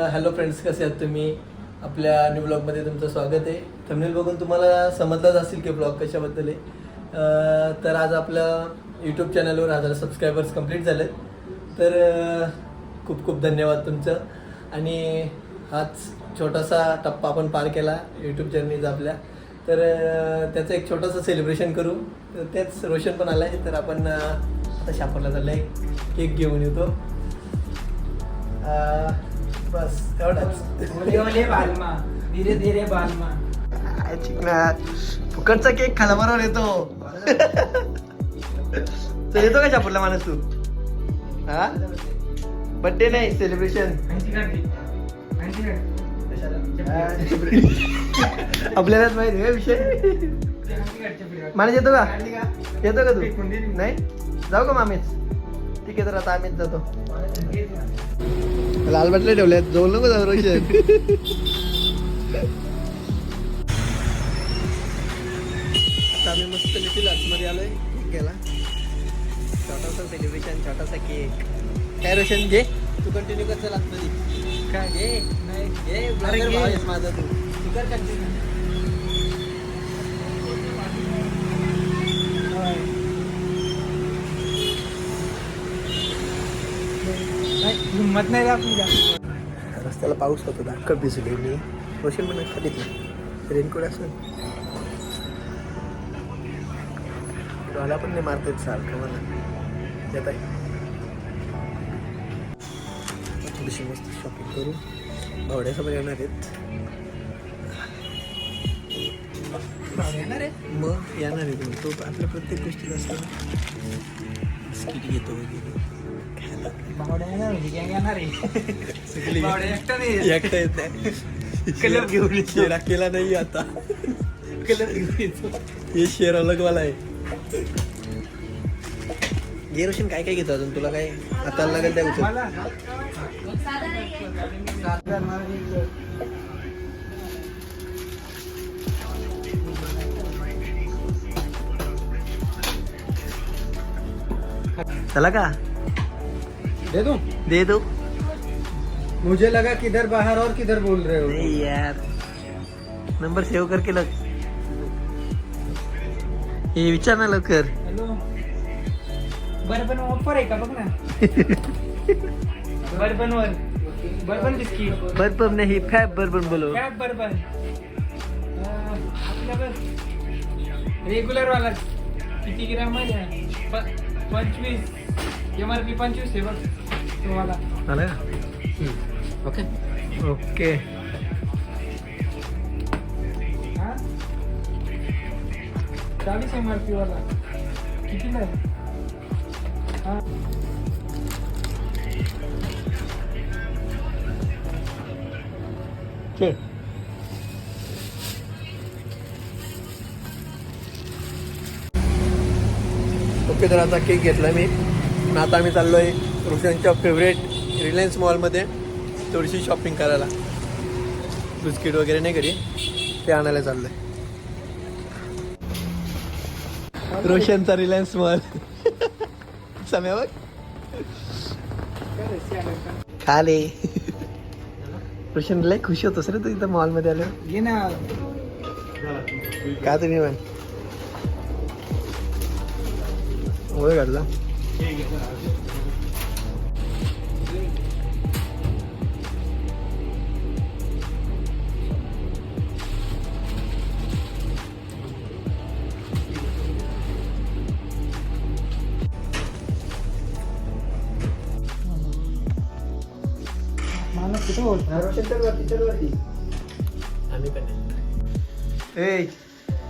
Hello friends, कसे आहात तुम्ही? आपल्या न्यू ब्लॉगमध्ये तुमचं स्वागत आहे. थंबनेल बघून तुम्हाला समजलंच असेल की ब्लॉग कशाबद्दल आहे. तर आज आपलं यूट्यूब चॅनलवर 1000 सबस्क्रायबर्स कंप्लीट झालेत. तर खूप खूप धन्यवाद तुमचं. आणि हाच छोटासा टप्पा आपण पार केला यूट्यूब जर्नीचा आपल्या. तर त्याचं एक छोटंसं सेलिब्रेशन करू. तर तेच रोशन पण आला आहे. तर आपण आता शापरला चाललं आहे, केक घेऊन येतो. बस एवढंच. धीरे धीरे बालमा चिकना फुकटचा केक खाला बरोबर येतो. तर येतो का शापूरला माणूस तू? हा, बर्थडे नाही सेलिब्रेशन आपल्यालाच माहिती आहे विषय. माणूस येतो का? येतो का तू? नाही जाऊ का मामीच? ठीक आहे, तर आता आम्हीच जातो. लाल बटले ठेवले, जाऊ नको जाऊ रोशन. आता आम्ही मस्त लिटिल आर्ट्समध्ये आलोय केक घ्यायला. छोटासा सेलिब्रेशन, छोटासा केक. काय रोशन घे, तू कंटिन्यू कर. चल आतमध्ये काय घे. नाही घे, ब्लॉगर भाव आहेस माझा तू कर कंटिन्यू. हिंमत नाही रे आपली. रस्त्याला पाऊस होतो, दाखल भिजले मी. रोशन पण खाली रेनकोट असून डोळा पण नाही मारता येत सारखं मला. येत आहे थोडीशी मस्त शॉपिंग करू. भावड्यासोबत येणार आहेत. येणार आहे मग येणार आहे तो आपल्या प्रत्येक गोष्टीत असतं. बिस्किट घेतो वगैरे खायला. बावड्या येणार होती, गँग येणार आहे. सगळी बावड्या एकटा नाही एकटा येत नाही. कलर घेऊन येतो. शेरा केला नाही आता. कलर घेऊन येतो. हे शेर अलगवाला आहे. घे रोशन, काय काय घेतो अजून? तुला काय हाताला लागेल त्या गोष्टी. मला चला का दे दूं? दे दो. मुझे लगा किधर बाहर और किधर बोल रहे हो. नहीं यार, नंबर सेव करके लग. हे विचार ना लवकर. हॅलो, बर्बन ऑफर आहे का बघ ना. बर्बनवर बर्बन बिस्किट. बर्बन नाही, फॅब बर्बन बोलो. काय बर्बन आपल्याकडे रेग्युलर वाला किती ग्राम आहे? 25. MRP 25 आहे बघ तुम्हाला. आला का? Okay okay. हा 40 MRP वाला कितीला आहे? हा चल. ओके, तर आता केक घेतला मी. आता आम्ही चाललोय रोशनच्या फेवरेट रिलायन्स मॉलमध्ये थोडीशी शॉपिंग करायला. बिस्किट वगैरे नाही घरी, ते आणायला चाललोय. रोशनचा रिलायन्स मॉल. समय बघ खाले. रोशन लय खुश होतोस रे तू इथं मॉलमध्ये आलं. घे ना. का तुम्ही पण ओळख काढला. मला कुठं होत आम्ही पण ए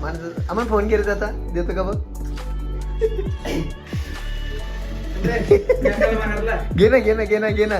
माणसं आम्हाला फोन केले आता देतो का बघ. घे ना घे ना घे ना घे ना.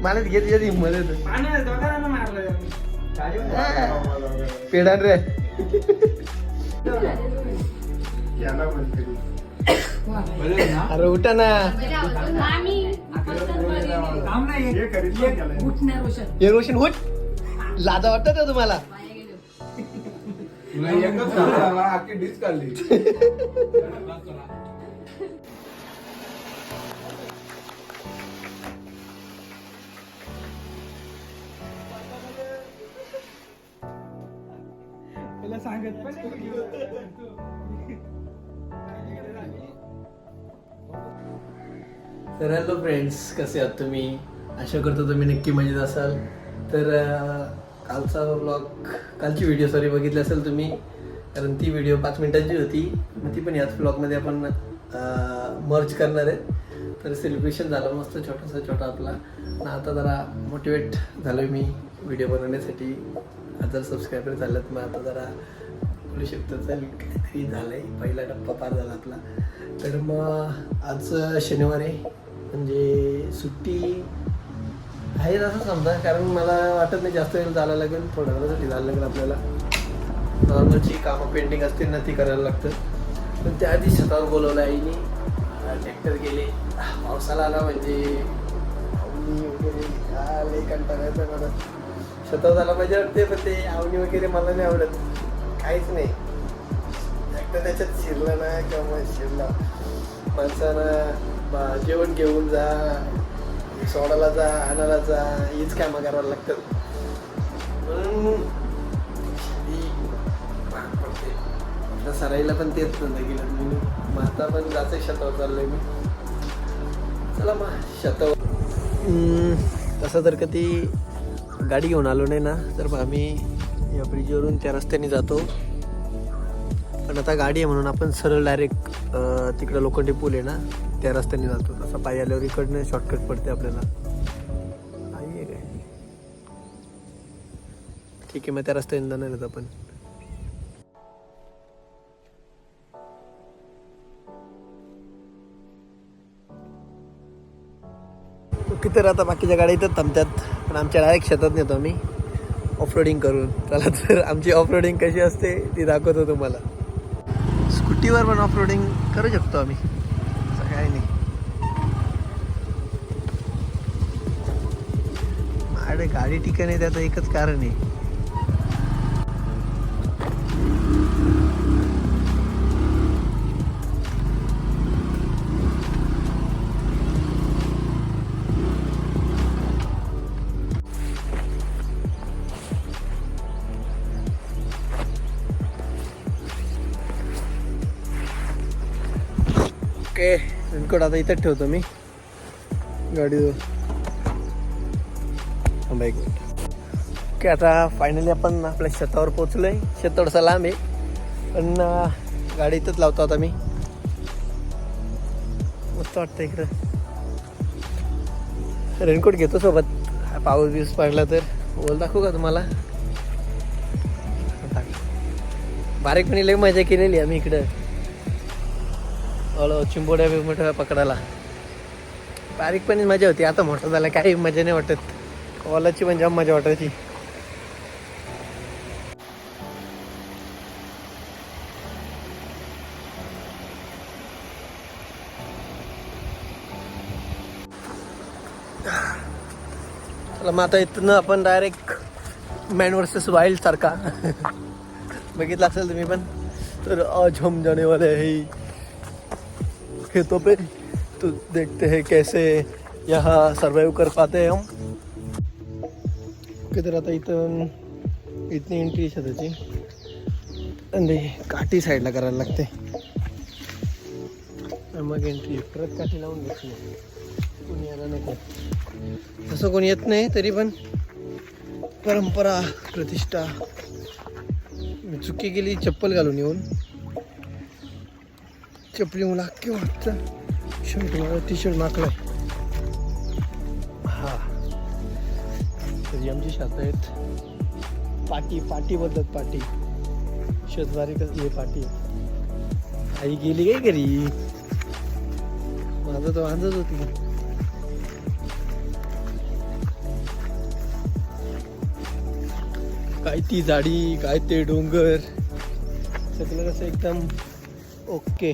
माणूस घे, तुझ्यात हिंमत येतो. पेडान रे. अरे उठा ना. हे रोशन उठ. लाजा वाटत का तुम्हाला? डिश काढली. तुला सांगत पण तर हॅलो फ्रेंड्स, कसे आहात तुम्ही? आशा करतो तुम्ही नक्की मजेत असाल. तर कालचा व्लॉग, कालची व्हिडिओ बघितली असेल तुम्ही, कारण ती व्हिडिओ 5 मिनिटांची होती. मग ती पण याच व्लॉगमध्ये आपण मर्ज करणार आहे. तर सेलिब्रेशन झालं मस्त छोटा आपला. आणि आता जरा मोटिवेट झालो आहे मी व्हिडिओ बनवण्यासाठी. 1000 सबस्क्रायबर झालेत, मग आता जरा बोलू शकतो चल काहीतरी झालं आहे, पहिला टप्पा पार झाला आपला. तर मग आज शनिवार आहे, म्हणजे सुट्टी आहे असं समजा, कारण मला वाटत नाही जास्त वेळ जायला लागेल. थोड्या वेळासाठी जायला लागेल आपल्याला. नॉर्मलची कामं पेंडिंग असतील ना ती करायला लागतं. पण त्याआधी शेतावर बोलवलं आईने. ट्रॅक्टर गेले, पावसाला आला म्हणजे आवनी वगैरे आले, कंटाळायचं मला. शेतावर झाला पाहिजे वाटते, पण ते आवनी वगैरे मला नाही आवडत, काहीच नाही. ट्रॅक्टर त्याच्यात शिरलं ना किंवा शिरला माणसानं जेवण घेऊन जा, सोडायला जा, आणायला जा, हीच कामं करायला लागतात. म्हणून पडते आपल्या सराईला पण तेच धंदा केलं मी. मग आता पण जायचं शेतावर चाललोय मी. चला मग शेतावर. तसं तर कधी गाडी घेऊन आलो नाही ना, तर मग आम्ही या ब्रिजवरून त्या रस्त्याने जातो. पण आता गाडी आहे म्हणून आपण सरळ डायरेक्ट तिकडं लोखंडी पूल आहे ना त्या रस्त्याने जातो. तसा पायी आल्यावर इकडनं शॉर्टकट पडते आपल्याला. आहे काय ठीक आहे, मग त्या रस्त्याने जाणार आहेत आपण. ओके, तर आता बाकीच्या गाड्या इथं थांबतात, पण आमच्या डायरेक्ट शेतात नेतो आम्ही ऑफरोडिंग करून. चला तर आमची ऑफरोडिंग कशी असते ती दाखवतो तुम्हाला. स्कूटीवर पण ऑफरोडिंग करू शकतो आम्ही, असं काही नाही. माझ्याकडे गाडी ठिकाणी आहे त्याचं एकच कारण आहे, ओके. रेनकोट आता इथंच ठेवतो मी गाडीवर. थांबा एक मिनिट. ओके, आता फायनली आपण आपल्या शेतावर पोचलो आहे. शेत थोडंसं लांब आहे, पण गाडी इथंच लावतो आता मी. मस्त वाटतं इकडं. रेनकोट घेतो सोबत, पाऊस बिऊस पडला तर. बोल दाखवू का तुम्हाला? बारीकपणी लई मजा केलेली आम्ही इकडं. चिंबोड्या बिंबोड्या पकडायला बारीकपणी मजा होती. आता मोठं झालं काही मजा नाही वाटत. कॉलाची पण जाम मजा वाटायची. चला मग आता इथनं आपण डायरेक्ट मॅन वर्सेस वाईल्ड सारखा बघितलं असेल तुम्ही पण. तर आज हम जाने वाले हैं खेतों पे, तो देखते हैं कैसे यहाँ सर्वाइव कर पाते हैं हम. ओके, तर आता इथं इथनी एंट्री शेताची आणि काठी साईडला करायला लागते. मग एंट्री परत काठी लावून घेतली. कोणी यायला नको, तसं कोणी येत नाही तरी पण परंपरा प्रतिष्ठा. मी चुकी केली चप्पल घालून येऊन. चपली मला अख्खी वाटतं. शर्ट मला टी शर्ट मागलाय. हा, तरी आमची शात आहेत. पाटी बोलतात, पाटी. शेतवारी कसली पाटी. आई गेली काय घरी, माझं तर वांजच होती. काय ती झाडी, काय ते डोंगर, सगळं कसं एकदम ओके.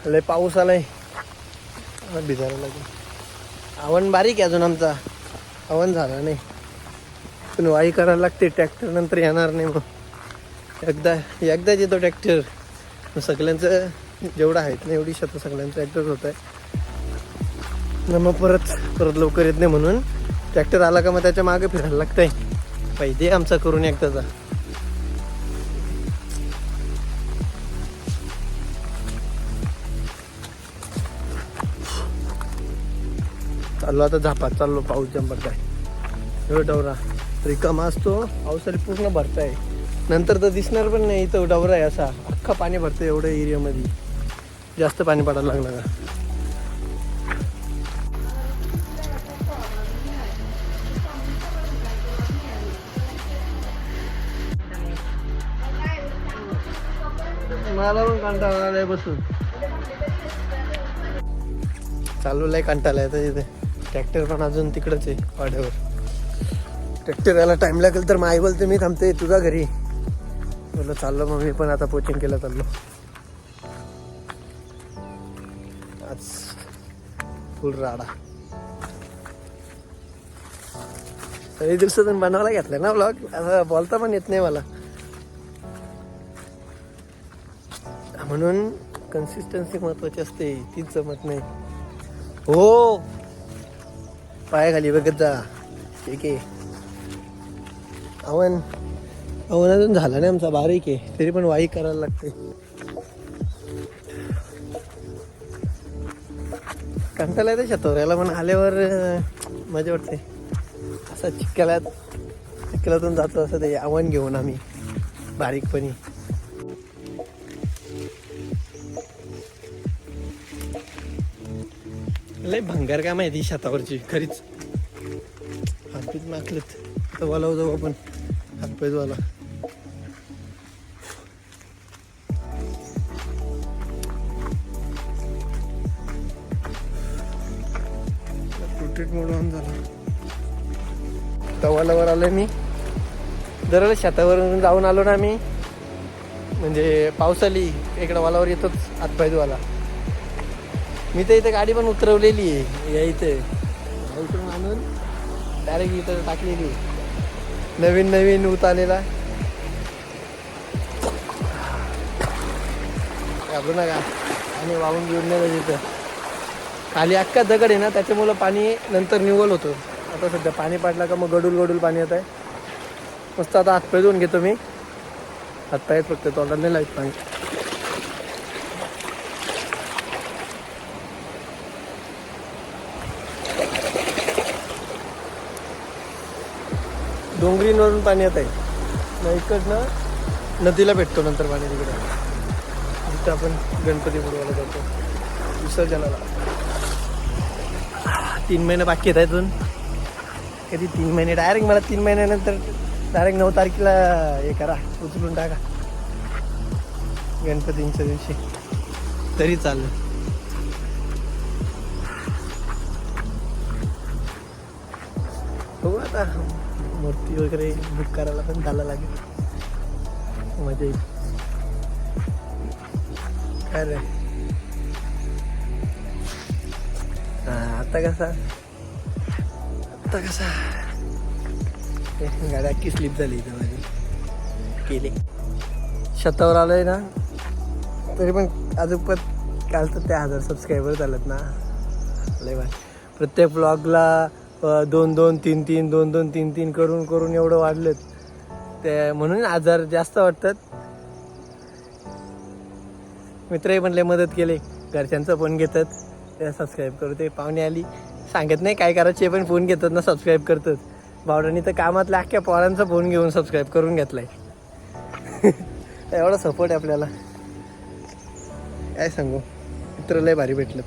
लय पाऊस आलाय, भिजायला लागेल. आव्हान बारीक आहे अजून आमचा, आव्हान झाला नाही. पण वाई करायला लागते, ट्रॅक्टर नंतर येणार नाही. मग एकदा येतो ट्रॅक्टर. सगळ्यांचं जेवढं आहेत ना एवढी शेतं सगळ्यांचं ट्रॅक्टर होत आहे. मग परत लवकर येत नाही म्हणून ट्रॅक्टर आला का मग त्याच्या मागे फिरायला लागतंय. पाहिजे आमचा करून एकदाचा. चाललो आता झापात चाललो. पाऊस जम भरताय. एवढा डवरा रिकामा असतो, पावसाळी पूर्ण भरताय. नंतर तर दिसणार पण नाही. इथं डवरा आहे असा, अख्खा पाणी भरतं एवढ्या एरियामध्ये. जास्त पाणी पडायला लागलं का. मला पण कंटाळा आलाय बसून. चालू लय कंटाळा येतं इथे. ट्रॅक्टर पण अजून तिकडच आहे वाड्यावर. ट्रॅक्टर यायला टाइम लागेल तर आई बोलते मी थांबते तुझ्या घरी. बोललो चाललो मग मी पण आता कोचिंग केलं चाललो. आज फुल राडा. तरी दिवसातून बनवायला घेतलाय ना ब्लॉग. असं बोलता पण येत नाही मला, म्हणून कन्सिस्टन्सी महत्वाची असते. तीच जमत नाही. हो पायाखाली बघत जा. ठीक आहे. अवन अजून झाला नाही आमचा. बारीक आहे तरी पण वाई करायला लागते. कंटाळा येते शेतावऱ्याला, पण आल्यावर मजा वाटते. असं चिखलातून जातो असं ते आव्हान घेऊन आम्ही बारीकपणी. लय भंगार काय माहिती शेतावरची खरीच. हातपीत माकलेत तर वालाव जाऊ आपण. हातपायच वाला. म्हणून झाला. तवालावर आलोय मी. दरवेळेस शेतावरून जाऊन आलो ना मी, म्हणजे पावसाली इकडं वालावर येतोच हातपायच वाला. मी तर इथे गाडी पण उतरवलेली आहे. या इथे इकडून आणून डायरेक्ट इथं टाकलेली आहे. नवीन ऊत आलेला. घाबरू नका. आणि वाहून घेऊन नाही तिथं. खाली अख्खा दगड आहे ना, त्याच्यामुळं पाणी नंतर निवल होतं. आता सध्या पाणी पाडला का मग गडूल पाणी येत आहे. मस्त आता हातपाय धुवून घेतो मी. हातपायच फक्त, तोंडाला नाही लाईत पाणी. डोंगरींवरून पाणी येत आहे. मग इकडनं नदीला भेटतो नंतर पाणी तिकडे, जिथं आपण गणपती बुडवायला जातो विसर्जनाला. 3 महिने बाकी आहेत अजून. कधी 3 महिने डायरेक्ट. मला 3 महिन्यानंतर डायरेक्ट 9 तारखेला हे करा, उचलून टाका गणपतींच्या दिवशी. तरी चालेल. हो आता मूर्ती वगैरे बुक करायला पण झालं लागेल. मजा येईल. काय रे आता कसा गाडी अख्खी स्लिप झाली इथं माझी. केली शेतावर आलोय ना, तरी पण अजून पण काल तर 1000 सबस्क्रायबर झालेत ना. लय भाई. प्रत्येक ब्लॉगला 2-2, 3-3, 2-2, 3-3 करून एवढं वाढलेत ते. म्हणून 1000 जास्त वाटतात. मित्रही पण लय मदत केली. घरच्यांचं फोन घेतात, ते सबस्क्राईब करू. ते पाहुणे आली सांगत नाही काय करायचे, पण फोन घेतात ना सबस्क्राईब करतात. भावड्यानी तर कामातल्या अख्ख्या पोरांचा फोन घेऊन सबस्क्राईब करून घेतलाय. एवढा सपोर्ट आहे आपल्याला. काय सांगू, मित्र लय भारी भेटलं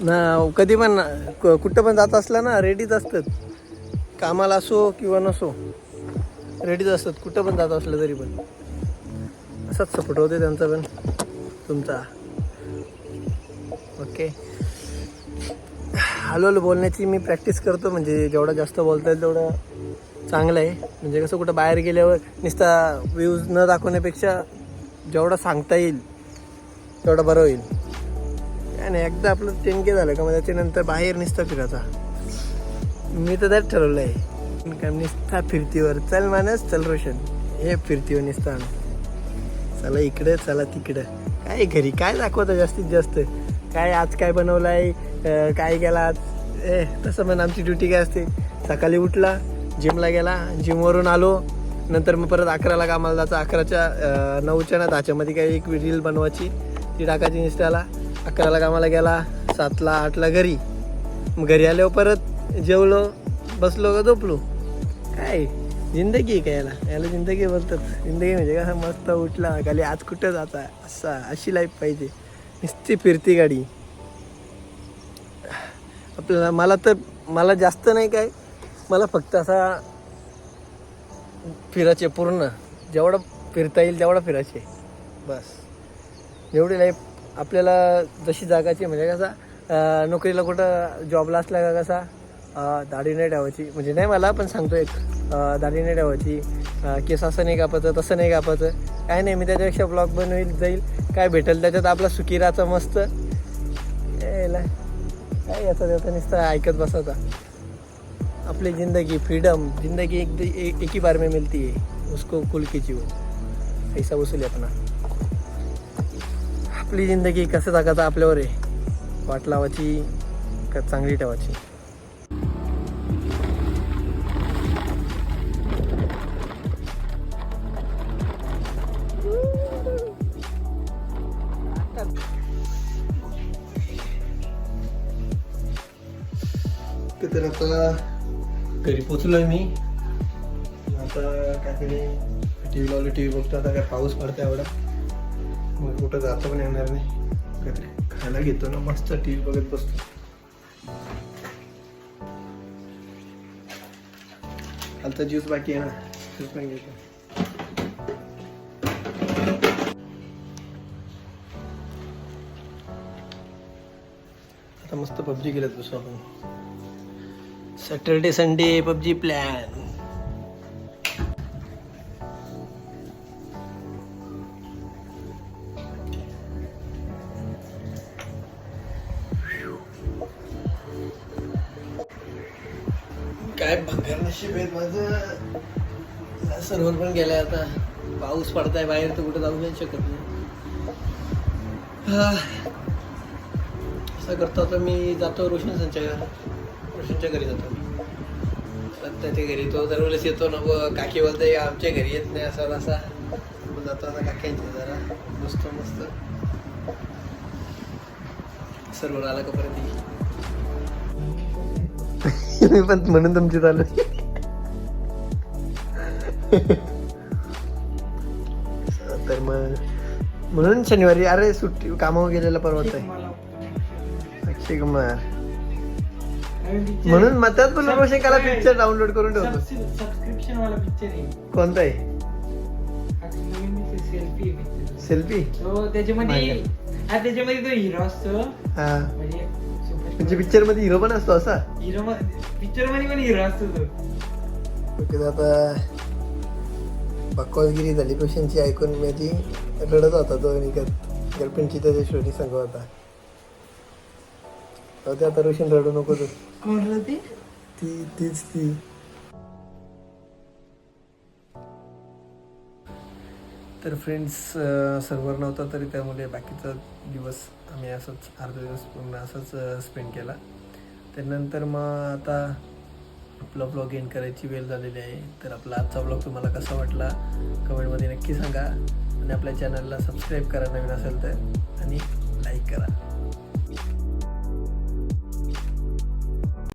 ना. कधी पण कुठं पण जात असला ना, रेडीच असतात. कामाला असो किंवा नसो, रेडीच असतात. कुठं पण जात असलं तरी पण असाच सपोर्ट होते त्यांचा पण तुमचा. ओके. हळूहळू बोलण्याची मी प्रॅक्टिस करतो. म्हणजे जेवढं जास्त बोलता येईल तेवढं चांगलं आहे. म्हणजे कसं कुठं बाहेर गेल्यावर नुसता व्ह्यूज न दाखवण्यापेक्षा जेवढं सांगता येईल तेवढं बरं होईल. काय नाही, एकदा आपलं 10K झालं का मग त्याच्यानंतर बाहेर नुसता फिरायचा. मी तर त्यात ठरवलं आहे का नुसता फिरतीवर. चल मानस चल रोशन, हे फिरतीवर नुसता. चला इकडं चला तिकडं. काय घरी काय दाखवतं जास्तीत जास्त. काय आज काय बनवलं आहे, काय केला आज तसं पण आमची ड्युटी काय असते, सकाळी उठला, जिमला गेला, जिमवरून आलो, नंतर मग परत 11ला कामाला जायचं. 11च्या 9च्या ना 10च्यामध्ये काही एक रील बनवायची, ती टाकायची इंस्टाला. 11ला कामाला गेला, 7ला 8ला घरी. मग घरी आल्यावर परत जेवलो, बसलो का झोपलो. काय जिंदगी आहे का याला जिंदगी बोलतात. जिंदगी म्हणजे का मस्त उठला खाली, आज कुठं जाता, अशी लाईफ पाहिजे. नुसती फिरती गाडी आपल्याला. मला जास्त नाही काय, मला फक्त असा फिरायचे, पूर्ण जेवढं फिरता येईल तेवढं फिरायचे बस. एवढी लाईफ आपल्याला जशी जागाची, म्हणजे कसा नोकरीला कुठं जॉबला असला का कसा दाढी नाही ठेवायची, म्हणजे नाही मला पण सांगतो एक, दाढी नाही ठेवायची, केस असं नाही कापायचं, तसं नाही कापायचं, काय नाही. मी त्याच्यापेक्षा ब्लॉग बनवेल, जाईल, काय भेटेल त्याच्यात आपला सुखी राहायचा मस्त. यायला काय याचा त्याचा नुसतं ऐकत बसायचा. अपनी ज़िंदगी फ्रीडम, जिंदगी एक ही बार में मिलती है, उसको कुल कीजिए, ऐसा वसूल आहे अपना. आपली जिंदगी कसं टाकायचं आपल्यावर आहे, वाट लावायची का चांगली ठेवायची. तर आता घरी पोचलोय मी. आता काहीतरी टी व्ही लावली, टी व्ही बघतो. आता काय पाऊस पडतो एवढा, मग कुठं जाता पण येणार नाही. काहीतरी खायला घेतो ना, मस्त टी व्ही बघत बसतो. कालचा ज्यूस बाकी आहे ना, ज्यूस पण घेतो. आता मस्त पबजी खेळत बसू आपण. Saturday Sunday PUBG plan. काय भंगार नशीब आहे माझं. सर्व्हर पण गेलाय, आता पाऊस पडताय बाहेर, तर कुठं जाऊ नाही शकत नाही. असं करतो आता मी, जातो रोशनच्या घरी जातो. त्याच्या घरी तो दरवेळेस येतो ना, काकी बोलते आमच्या घरी येत नाही, असा असा जातो. आता काक्यांचे जरा बसतो मस्त. सर्वर आला का परत मी पण म्हणून तुमची चालू. तर मग म्हणून शनिवारी, अरे सुट्टी कामावर गेलेला परवडत आहे. अक्षय कुमार म्हणून मतात पण रोशनकाला पिक्चर डाउनलोड करून ठेवतो. सबस्क्रिप्शन वाला पिक्चर आहे. कोणता आहे? सेल्फी. तो त्याच्यामध्ये तो हिरो असतो. हा, म्हणजे पिक्चर मध्ये हिरो पण असतो असा. हिरो पिक्चर मध्ये पण हिरो असतो तो. ओके, आता बकवासगिरी झाली रोशनची ऐकून. मी ती रडत होता तो गर्लफ्रेंडची त्याच्या स्टोरी सांगत होता. आता रोशन रडू नको तू. कोण तीच ती. तर फ्रेंड्स, सर्व्हर नव्हता तरी त्यामुळे बाकीचा दिवस आम्ही असंच अर्धा दिवस पूर्ण असंच स्पेंड केला. त्यानंतर मग आता आपला ब्लॉग एंड करायची वेळ झालेली आहे. तर आपला आजचा ब्लॉग तुम्हाला कसा वाटला कमेंटमध्ये नक्की सांगा. आणि आपल्या चॅनलला सबस्क्राईब करा नवीन असेल तर, आणि लाईक करा.